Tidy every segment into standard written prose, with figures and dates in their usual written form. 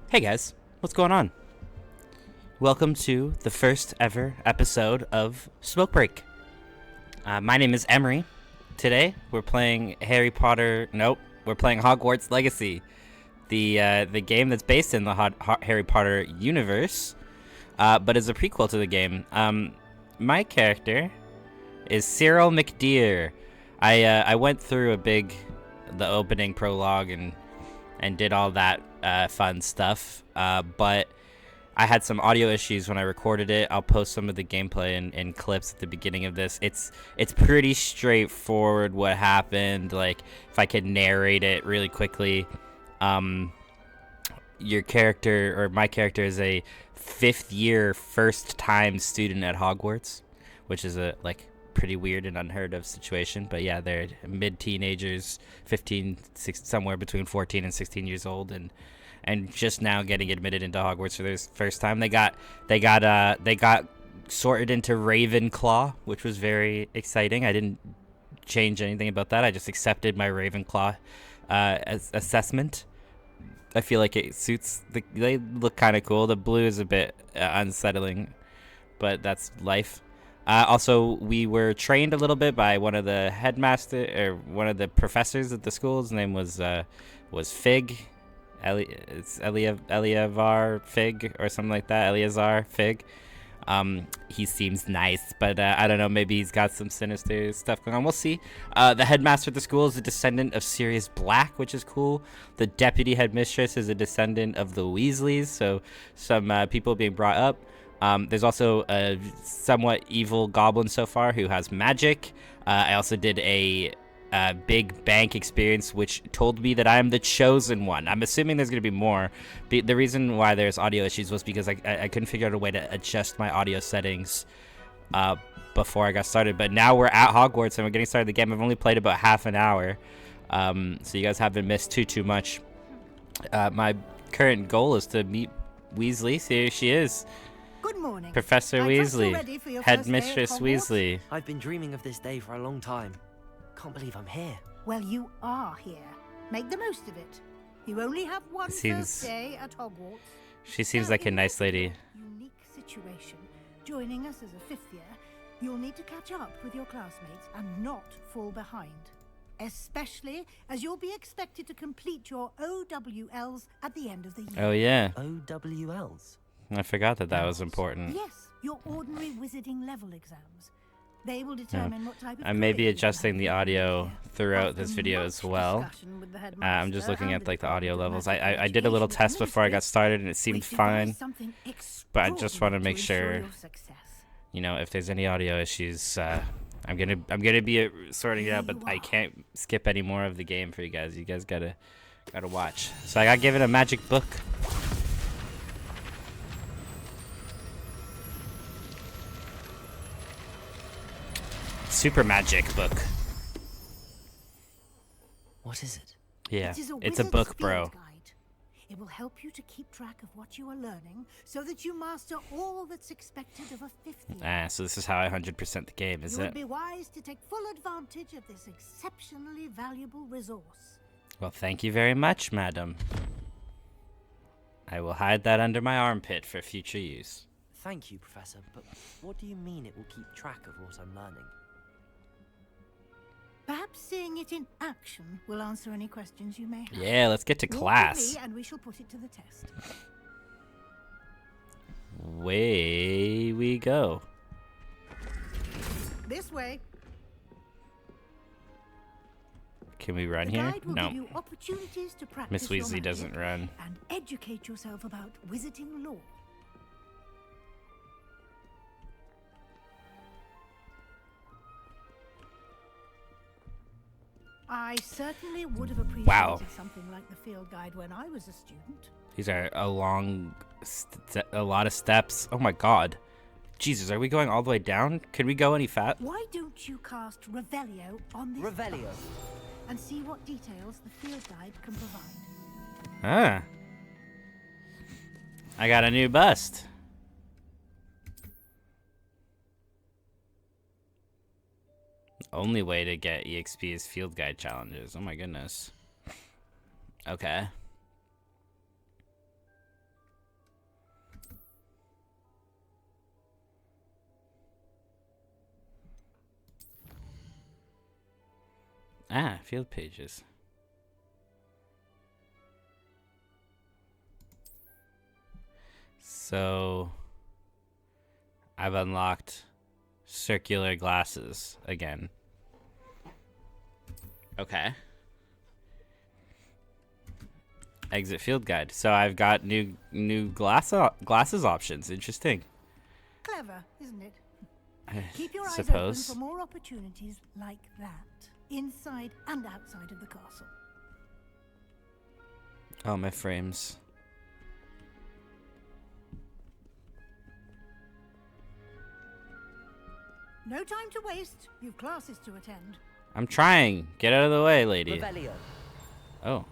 Hey guys, what's going on? Welcome to the first ever episode of Smoke Break. My name is Emery. Today we're playing Harry Potter. Nope, we're playing Hogwarts Legacy, the game that's based in the Harry Potter universe, but is a prequel to the game. My character is Cyril McDeer. I went through the opening prologue and did all that fun stuff, but I had some audio issues when I recorded it. I'll post some of the gameplay and clips at the beginning of this. It's pretty straightforward what happened. Like, if I could narrate it really quickly, your character, or my character, is a fifth year first time student at Hogwarts, which is a pretty weird and unheard of situation. But yeah, they're mid-teenagers, 15, somewhere between 14 and 16 years old, and just now getting admitted into Hogwarts for their first time. They got sorted into Ravenclaw, which was very exciting. I didn't change anything about that. I just accepted my Ravenclaw assessment. I feel like it suits they look kind of cool. The blue is a bit unsettling, but that's life. Also, we were trained a little bit by one of the one of the professors at the school. His name was Fig. It's Eliavar Fig or something like that. Eleazar Fig. He seems nice, but I don't know. Maybe he's got some sinister stuff going on. We'll see. The headmaster of the school is a descendant of Sirius Black, which is cool. The deputy headmistress is a descendant of the Weasleys, so some people being brought up. There's also a somewhat evil goblin so far who has magic. I also did a big bank experience, which told me that I am the chosen one. I'm assuming there's going to be more. The reason why there's audio issues was because I couldn't figure out a way to adjust my audio settings before I got started. But now we're at Hogwarts and we're getting started the game. I've only played about half an hour, so you guys haven't missed too much. My current goal is to meet Weasley. So here she is. Good morning. Professor Weasley, Headmistress Weasley. I've been dreaming of this day for a long time. Can't believe I'm here. Well, you are here. Make the most of it. You only have one first day at Hogwarts. She seems like a nice lady. Unique situation. Joining us as a fifth year, you'll need to catch up with your classmates and not fall behind. Especially as you'll be expected to complete your OWLs at the end of the year. Oh yeah. OWLs? I forgot that was important. Yes, your ordinary wizarding level exams. They will determine what type of I may be adjusting the audio throughout this video as well. I'm just looking at the audio levels. I did a little test before I got started and it seemed fine, but I just want to make sure, you know, if there's any audio issues, I'm gonna be sorting it out, but I can't skip any more of the game for you guys. You guys gotta watch. So I got given a magic book. Super magic book. What is it? Yeah, it's a book, bro. It will help you to keep track of what you are learning so that you master all that's expected of a fifth year. So this is how I 100% the game, is it? You would be wise to take full advantage of this exceptionally valuable resource. Well, thank you very much, madam. I will hide that under my armpit for future use. Thank you, Professor, but what do you mean it will keep track of what I'm learning? Perhaps seeing it in action will answer any questions you may have. Yeah, let's get to class. Walk with me and we shall put it to the test. Way we go. This way. Can we run The here? guide will No. give you opportunities to practice Miss your Weasley magic doesn't run. and educate yourself about wizarding lore. I certainly would have appreciated something like the field guide when I was a student. These are a lot of steps. Oh my god. Jesus, are we going all the way down? Can we go any fast? Why don't you cast Revelio on this Revelio. and see what details the field guide can provide? Ah. I got a new bust. Only way to get EXP is field guide challenges. Oh my goodness. Okay. Ah, field pages. So I've unlocked circular glasses again. Okay. Exit field guide. So I've got new glasses options. Interesting. Clever, isn't it? I Keep your eyes suppose. open for more opportunities like that, inside and outside of the castle. Oh, my frames. No time to waste. You've classes to attend. I'm trying. Get out of the way, lady. Revelio. Oh.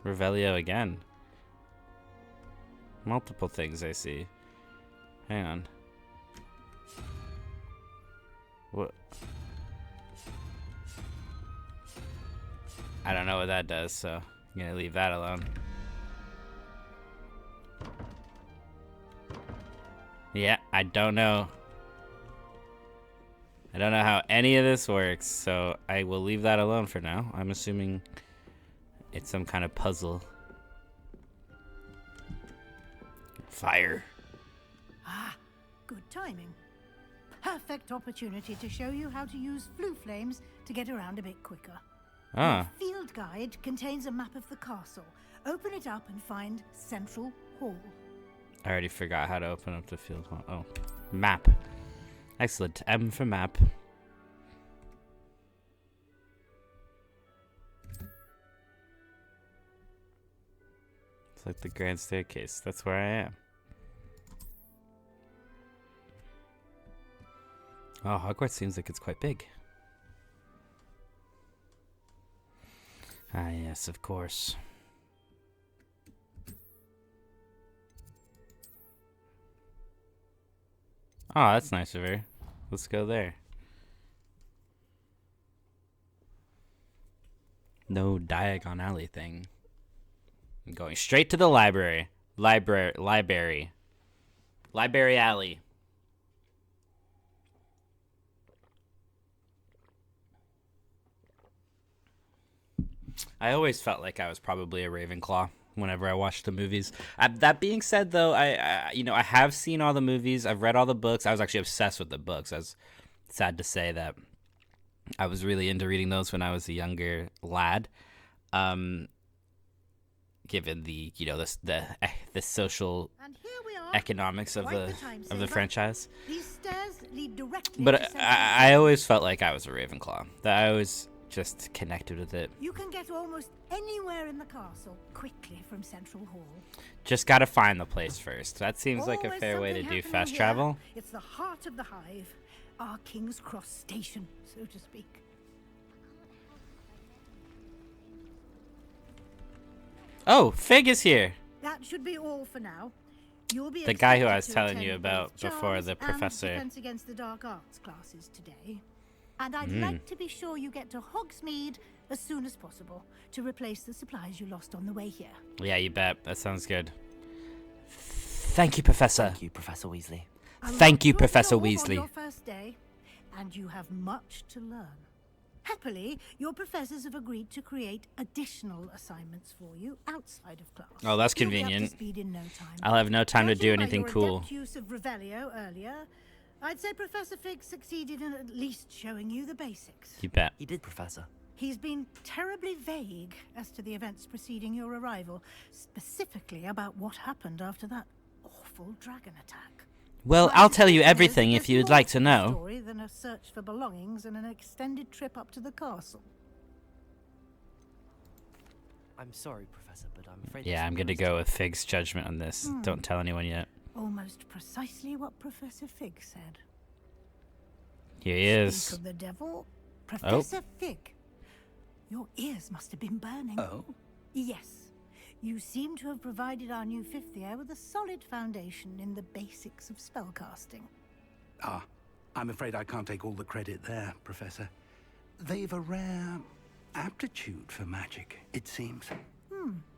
Revelio again. Multiple things I see. Hang on. What? I don't know what that does, so I'm gonna leave that alone. Yeah, I don't know. I don't know how any of this works, so I will leave that alone for now. I'm assuming it's some kind of puzzle. Fire. Ah, good timing. Perfect opportunity to show you how to use flue flames to get around a bit quicker. Ah, The field guide contains a map of the castle. Open it up and find Central Hall. I already forgot how to open up the field. Oh, map. Excellent. M for map. It's like the grand staircase. That's where I am. Oh, Hogwarts seems like it's quite big. Ah, yes, of course. Oh, that's nice of her. Let's go there. No Diagon Alley thing. I'm going straight to the library. Library Alley. I always felt like I was probably a Ravenclaw whenever I watched the movies. That being said, though, I have seen all the movies. I've read all the books. I was actually obsessed with the books. I was sad to say that I was really into reading those when I was a younger lad. Given the the social And here we are. economics of Quite the time of the saver. franchise. These stairs lead directly But to Central Hall. I always felt like I was a Ravenclaw. That I always just connected with it. You can get almost anywhere in the castle quickly from Central Hall. Just gotta find the place first. That seems like a Always fair way to something do happening fast here. travel. It's the heart of the hive, our King's Cross station, so to speak. Oh, Fig is here. That should be all for now. You'll be The guy who I expected was to telling attend you about both before, charms the and professor. Defense Against the Dark Arts classes today. And I'd Mm. like to be sure you get to Hogsmeade as soon as possible to replace the supplies you lost on the way here. Yeah, you bet. That sounds good. Thank you, Professor. Thank you, Professor Weasley. A Thank lot you, to Professor absorb Weasley. On your first day, and you have much to learn. Happily, your professors have agreed to create additional assignments for you outside of class. Oh, that's You'll be up to convenient. speed in no time. I'll have no time to do Judging by anything your cool. adept use of Revelio earlier, I'd say Professor Fig succeeded in at least showing you the basics. You bet. He did, Professor. He's been terribly vague as to the events preceding your arrival, specifically about what happened after that awful dragon attack. Well, My I'll tell you suspicion is everything that if there's you'd more like to to the know. story than a search for belongings and an extended trip up to the castle. I'm sorry, Professor, but I'm afraid... Yeah, that's I'm all gonna there is go to with Fig's judgment on this. Don't tell anyone yet. Almost precisely what Professor Fig said. Here he Speak is. of the devil, Professor Fig. Your ears must have been burning. Oh? Yes. You seem to have provided our new fifth year with a solid foundation in the basics of spellcasting. Ah, I'm afraid I can't take all the credit there, Professor. They've a rare aptitude for magic, it seems.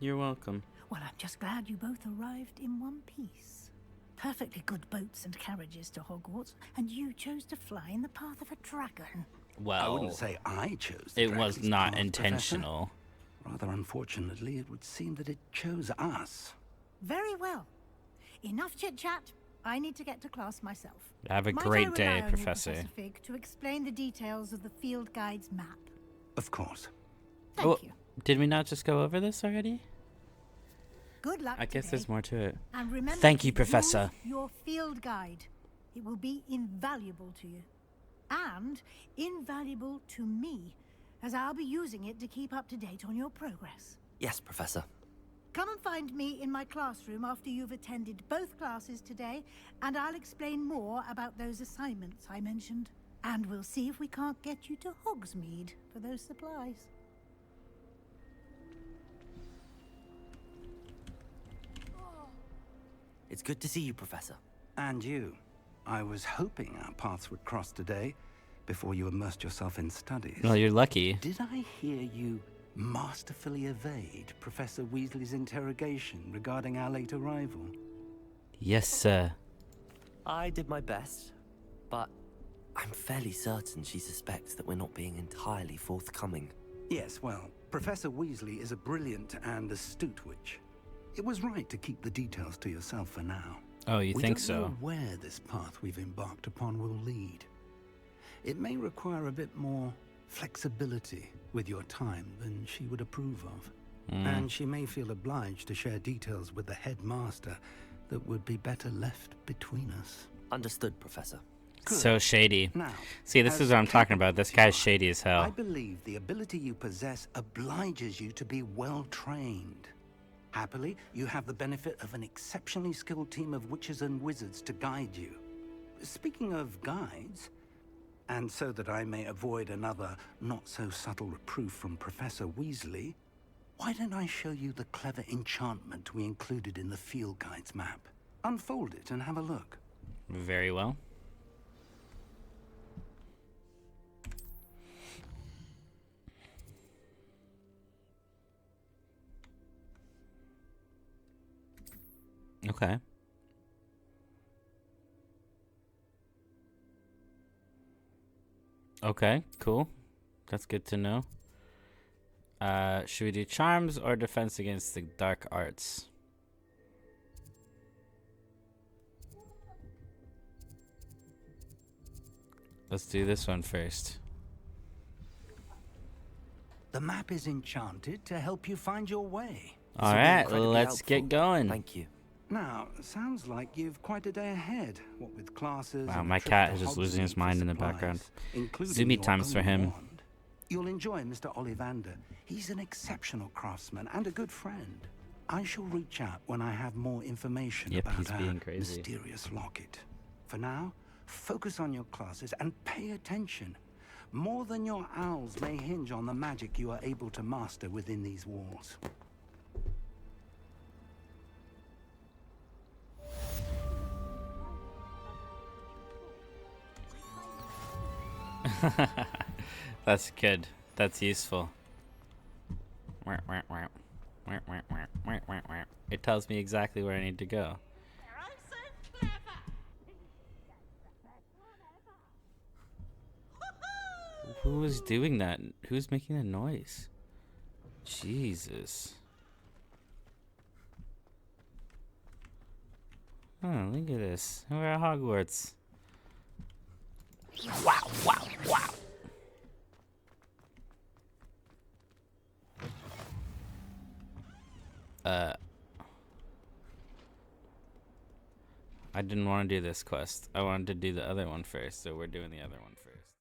You're welcome. Well, I'm just glad you both arrived in one piece. Perfectly good boats and carriages to Hogwarts, and you chose to fly in the path of a dragon. Well, I wouldn't say I chose. it was Drax's not path, intentional. Professor. Rather unfortunately, it would seem that it chose us. Very well. Enough chit-chat. I need to get to class myself. Have a Might great I rely day, on you, Professor. Fig, to explain the details of the field guide's map. Of course. Thank Oh, you. did we not just go over this already? Good luck I guess today. there's more to it. And remember Thank to you, Professor. use your field guide. It will be invaluable to you. And invaluable to me, as I'll be using it to keep up to date on your progress. Yes, Professor. Come and find me in my classroom after you've attended both classes today, and I'll explain more about those assignments I mentioned. And we'll see if we can't get you to Hogsmeade for those supplies. It's good to see you, Professor. And you. I was hoping our paths would cross today, before you immersed yourself in studies. Well, you're lucky. Did I hear you masterfully evade Professor Weasley's interrogation regarding our late arrival? Yes, sir. I did my best, but I'm fairly certain she suspects that we're not being entirely forthcoming. Yes, well, Professor Weasley is a brilliant and astute witch. It was right to keep the details to yourself for now. Oh, you We think don't so? know where this path we've embarked upon will lead. It may require a bit more flexibility with your time than she would approve of. And she may feel obliged to share details with the headmaster that would be better left between us. Understood, Professor. Good. So shady. Now, See, this as is what I'm talking capable about. This as you guy's are, shady as I hell. believe the ability you possess obliges you to be well trained. Happily, you have the benefit of an exceptionally skilled team of witches and wizards to guide you. Speaking of guides, and so that I may avoid another not-so-subtle reproof from Professor Weasley, why don't I show you the clever enchantment we included in the field guide's map? Unfold it and have a look. Very well. Okay. Okay, cool. That's good to know. Should we do charms or defense against the dark arts? Let's do this one first. The map is enchanted to help you find your way. This will be Alright, incredibly let's get helpful. going. Thank you. Now, sounds like you've quite a day ahead. What with classes. Wow, and a my trip cat to is just losing his Hogsmeade for mind in the supplies, background. including Zoomy your times for own him. wand. You'll enjoy Mr. Ollivander. He's an exceptional craftsman and a good friend. I shall reach out when I have more information Yep, about he's our being crazy. mysterious locket. For now, focus on your classes and pay attention. More than your owls may hinge on the magic you are able to master within these walls. That's good. That's useful. It tells me exactly where I need to go. Who is doing that? Who's making that noise? Jesus. Oh, look at this. We're at Hogwarts. Wow, wow, wow. I didn't want to do this quest. I wanted to do the other one first, so we're doing the other one first.